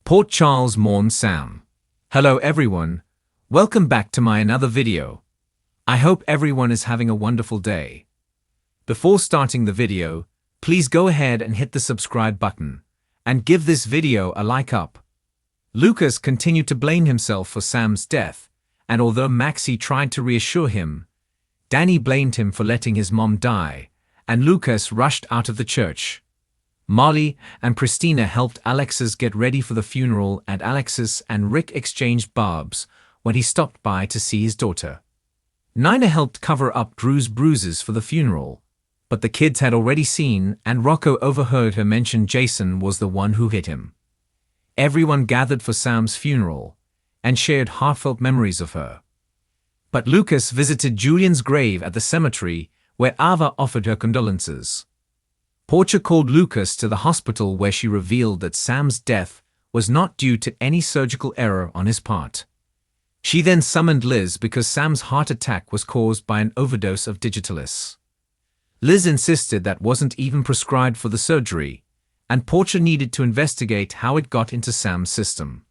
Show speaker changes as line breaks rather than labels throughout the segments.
Port Charles mourns Sam. Hello everyone, welcome back to my another video. I hope everyone is having a wonderful day. Before starting the video, please go ahead and hit the subscribe button, and give this video a like up. Lucas continued to blame himself for Sam's death, and although Maxie tried to reassure him, Danny blamed him for letting his mom die, and Lucas rushed out of the church. Molly and Christina helped Alexis get ready for the funeral, and Alexis and Rick exchanged barbs when he stopped by to see his daughter. Nina helped cover up Drew's bruises for the funeral, but the kids had already seen, and Rocco overheard her mention Jason was the one who hit him. Everyone gathered for Sam's funeral and shared heartfelt memories of her. But Lucas visited Julian's grave at the cemetery, where Ava offered her condolences. Portia called Lucas to the hospital, where she revealed that Sam's death was not due to any surgical error on his part. She then summoned Liz because Sam's heart attack was caused by an overdose of Digitalis. Liz insisted that wasn't even prescribed for the surgery, and Portia needed to investigate how it got into Sam's system.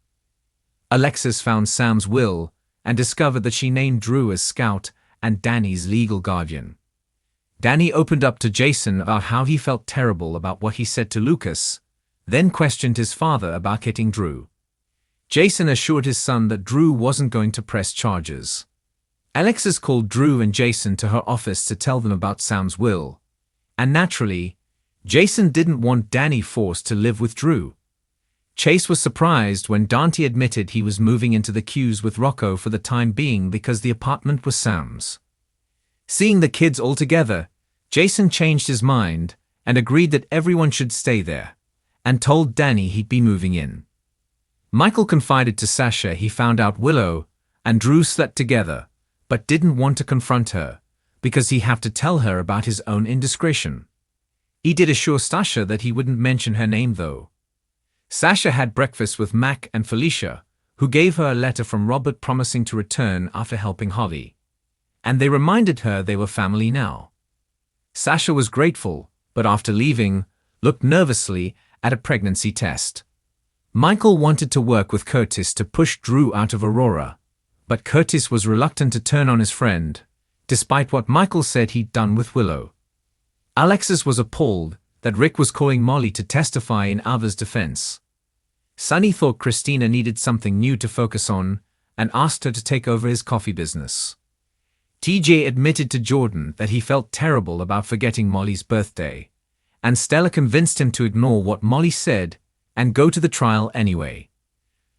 Alexis found Sam's will and discovered that she named Drew as Scout and Danny's legal guardian. Danny opened up to Jason about how he felt terrible about what he said to Lucas, then questioned his father about hitting Drew. Jason assured his son that Drew wasn't going to press charges. Alexis called Drew and Jason to her office to tell them about Sam's will, and naturally, Jason didn't want Danny forced to live with Drew. Chase was surprised when Dante admitted he was moving into the queues with Rocco for the time being because the apartment was Sam's. Seeing the kids all together, Jason changed his mind and agreed that everyone should stay there, and told Danny he'd be moving in. Michael confided to Sasha he found out Willow and Drew slept together, but didn't want to confront her, because he'd have to tell her about his own indiscretion. He did assure Sasha that he wouldn't mention her name though. Sasha had breakfast with Mac and Felicia, who gave her a letter from Robert promising to return after helping Holly. And they reminded her they were family now. Sasha was grateful, but after leaving, looked nervously at a pregnancy test. Michael wanted to work with Curtis to push Drew out of Aurora, but Curtis was reluctant to turn on his friend, despite what Michael said he'd done with Willow. Alexis was appalled that Rick was calling Molly to testify in Ava's defense. Sonny thought Christina needed something new to focus on and asked her to take over his coffee business. TJ admitted to Jordan that he felt terrible about forgetting Molly's birthday, and Stella convinced him to ignore what Molly said and go to the trial anyway.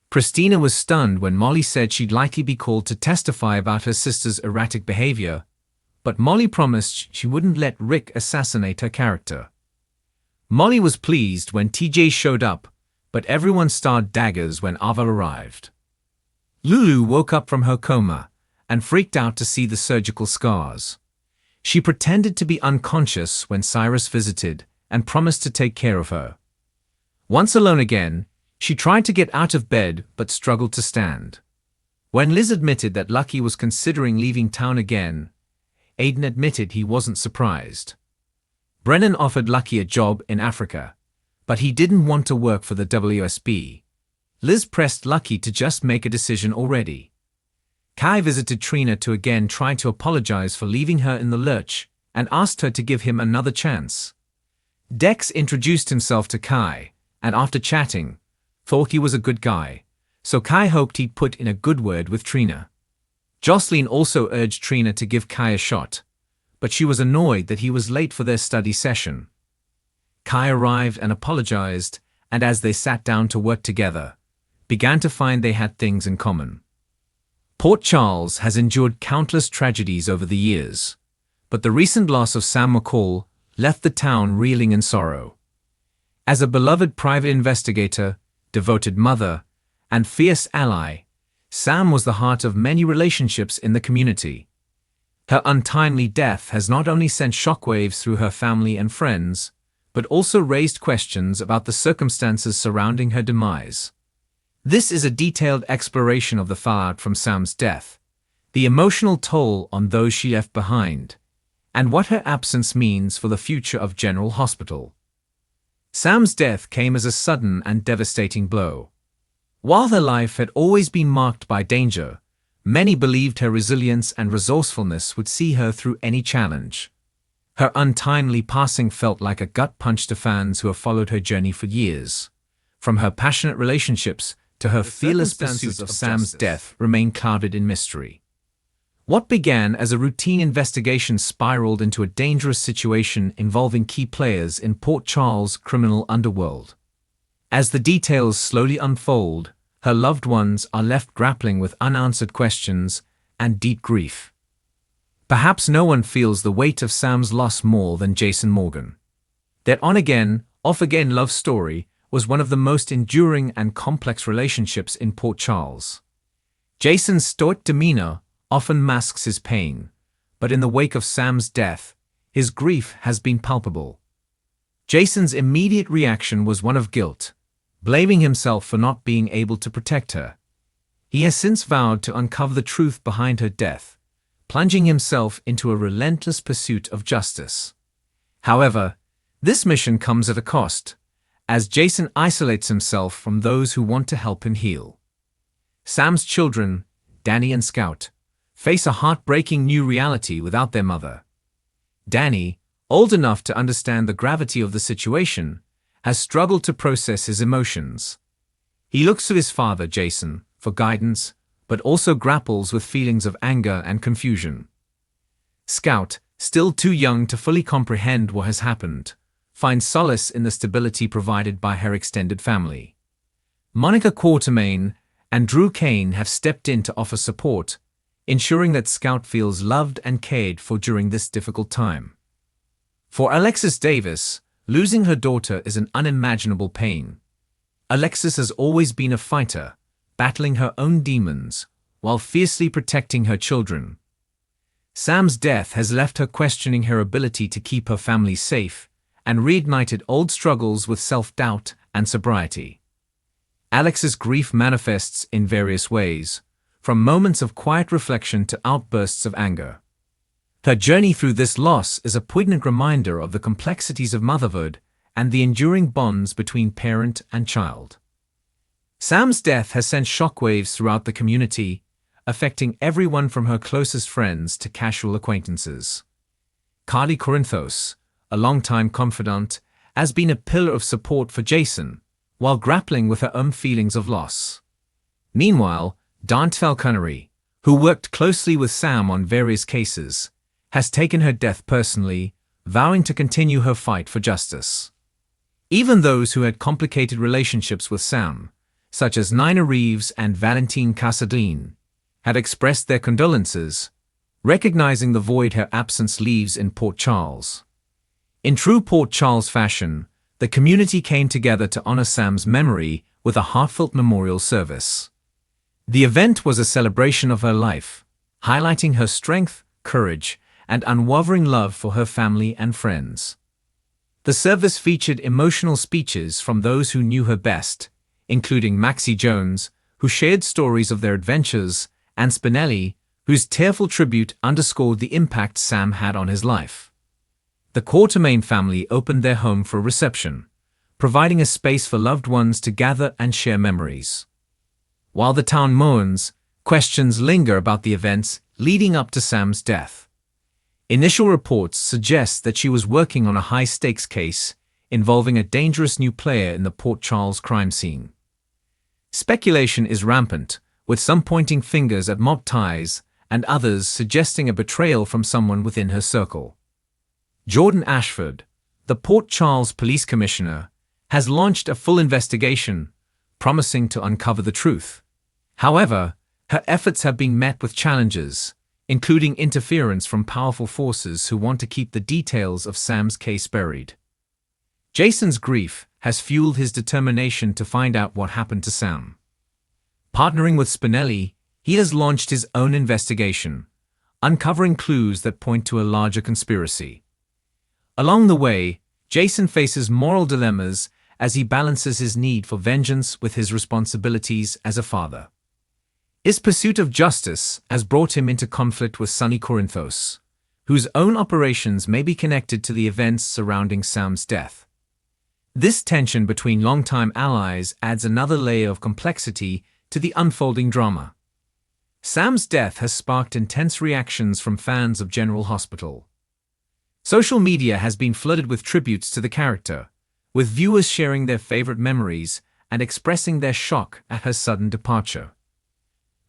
Christina was stunned when Molly said she'd likely be called to testify about her sister's erratic behavior, but Molly promised she wouldn't let Rick assassinate her character. Molly was pleased when TJ showed up, but everyone starred daggers when Ava arrived. Lulu woke up from her coma and freaked out to see the surgical scars. She pretended to be unconscious when Cyrus visited and promised to take care of her. Once alone again, she tried to get out of bed but struggled to stand. When Liz admitted that Lucky was considering leaving town again, Aiden admitted he wasn't surprised. Brennan offered Lucky a job in Africa, but he didn't want to work for the WSB. Liz pressed Lucky to just make a decision already. Kai visited Trina to again try to apologize for leaving her in the lurch and asked her to give him another chance. Dex introduced himself to Kai, and after chatting, thought he was a good guy, so Kai hoped he'd put in a good word with Trina. Jocelyn also urged Trina to give Kai a shot, but she was annoyed that he was late for their study session. Kai arrived and apologized, and as they sat down to work together, began to find they had things in common. Port Charles has endured countless tragedies over the years, but the recent loss of Sam McCall left the town reeling in sorrow. As a beloved private investigator, devoted mother, and fierce ally, Sam was the heart of many relationships in the community. Her untimely death has not only sent shockwaves through her family and friends, but also raised questions about the circumstances surrounding her demise. This is a detailed exploration of the fallout from Sam's death, the emotional toll on those she left behind, and what her absence means for the future of General Hospital. Sam's death came as a sudden and devastating blow. While her life had always been marked by danger, many believed her resilience and resourcefulness would see her through any challenge. Her untimely passing felt like a gut punch to fans who have followed her journey for years. From her passionate relationships to her fearless pursuit of Sam's death remain clouded in mystery. What began as a routine investigation spiraled into a dangerous situation involving key players in Port Charles' criminal underworld. As the details slowly unfold, her loved ones are left grappling with unanswered questions and deep grief. Perhaps no one feels the weight of Sam's loss more than Jason Morgan. Their on-again, off-again love story was one of the most enduring and complex relationships in Port Charles. Jason's stoic demeanor often masks his pain, but in the wake of Sam's death, his grief has been palpable. Jason's immediate reaction was one of guilt, blaming himself for not being able to protect her. He has since vowed to uncover the truth behind her death, plunging himself into a relentless pursuit of justice. However, this mission comes at a cost, as Jason isolates himself from those who want to help him heal. Sam's children, Danny and Scout, face a heartbreaking new reality without their mother. Danny, old enough to understand the gravity of the situation, has struggled to process his emotions. He looks to his father, Jason, for guidance, but also grapples with feelings of anger and confusion. Scout, still too young to fully comprehend what has happened, finds solace in the stability provided by her extended family. Monica Quartermain and Drew Kane have stepped in to offer support, ensuring that Scout feels loved and cared for during this difficult time. For Alexis Davis, losing her daughter is an unimaginable pain. Alexis has always been a fighter, battling her own demons, while fiercely protecting her children. Sam's death has left her questioning her ability to keep her family safe, and reignited old struggles with self-doubt and sobriety. Alex's grief manifests in various ways, from moments of quiet reflection to outbursts of anger. Her journey through this loss is a poignant reminder of the complexities of motherhood and the enduring bonds between parent and child. Sam's death has sent shockwaves throughout the community, affecting everyone from her closest friends to casual acquaintances. Carly Corinthos, a longtime confidant, has been a pillar of support for Jason, while grappling with her own feelings of loss. Meanwhile, Dante Falconeri, who worked closely with Sam on various cases, has taken her death personally, vowing to continue her fight for justice. Even those who had complicated relationships with Sam, such as Nina Reeves and Valentine Casadine, had expressed their condolences, recognizing the void her absence leaves in Port Charles. In true Port Charles fashion, the community came together to honor Sam's memory with a heartfelt memorial service. The event was a celebration of her life, highlighting her strength, courage, and unwavering love for her family and friends. The service featured emotional speeches from those who knew her best, including Maxie Jones, who shared stories of their adventures, and Spinelli, whose tearful tribute underscored the impact Sam had on his life. The Quartermain family opened their home for a reception, providing a space for loved ones to gather and share memories. While the town mourns, questions linger about the events leading up to Sam's death. Initial reports suggest that she was working on a high-stakes case involving a dangerous new player in the Port Charles crime scene. Speculation is rampant, with some pointing fingers at mob ties and others suggesting a betrayal from someone within her circle. Jordan Ashford, the Port Charles Police Commissioner, has launched a full investigation, promising to uncover the truth. However, her efforts have been met with challenges, including interference from powerful forces who want to keep the details of Sam's case buried. Jason's grief has fueled his determination to find out what happened to Sam. Partnering with Spinelli, he has launched his own investigation, uncovering clues that point to a larger conspiracy. Along the way, Jason faces moral dilemmas as he balances his need for vengeance with his responsibilities as a father. His pursuit of justice has brought him into conflict with Sonny Corinthos, whose own operations may be connected to the events surrounding Sam's death. This tension between longtime allies adds another layer of complexity to the unfolding drama. Sam's death has sparked intense reactions from fans of General Hospital. Social media has been flooded with tributes to the character, with viewers sharing their favorite memories and expressing their shock at her sudden departure.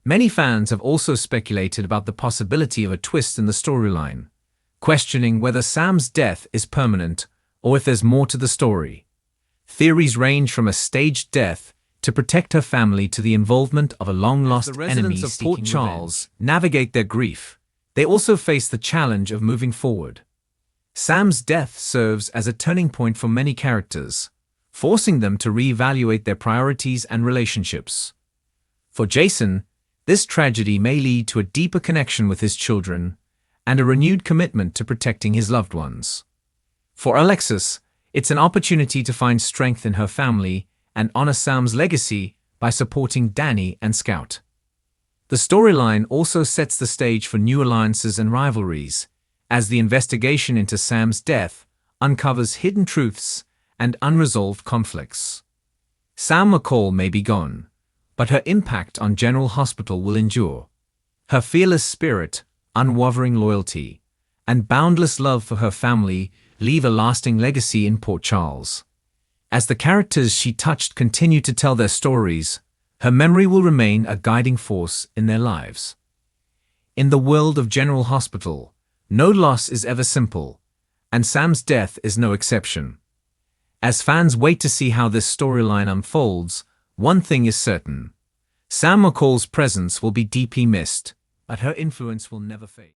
Many fans have also speculated about the possibility of a twist in the storyline, questioning whether Sam's death is permanent or if there's more to the story. Theories range from a staged death to protect her family to the involvement of a long-lost enemy. The residents of Port Charles navigate their grief. They also face the challenge of moving forward. Sam's death serves as a turning point for many characters, forcing them to reevaluate their priorities and relationships. For Jason, this tragedy may lead to a deeper connection with his children and a renewed commitment to protecting his loved ones. For Alexis, it's an opportunity to find strength in her family and honor Sam's legacy by supporting Danny and Scout. The storyline also sets the stage for new alliances and rivalries, as the investigation into Sam's death uncovers hidden truths and unresolved conflicts. Sam McCall may be gone, but her impact on General Hospital will endure. Her fearless spirit, unwavering loyalty, and boundless love for her family leave a lasting legacy in Port Charles. As the characters she touched continue to tell their stories, her memory will remain a guiding force in their lives. In the world of General Hospital, no loss is ever simple, and Sam's death is no exception. As fans wait to see how this storyline unfolds, one thing is certain: Sam McCall's presence will be deeply missed, but her influence will never fade.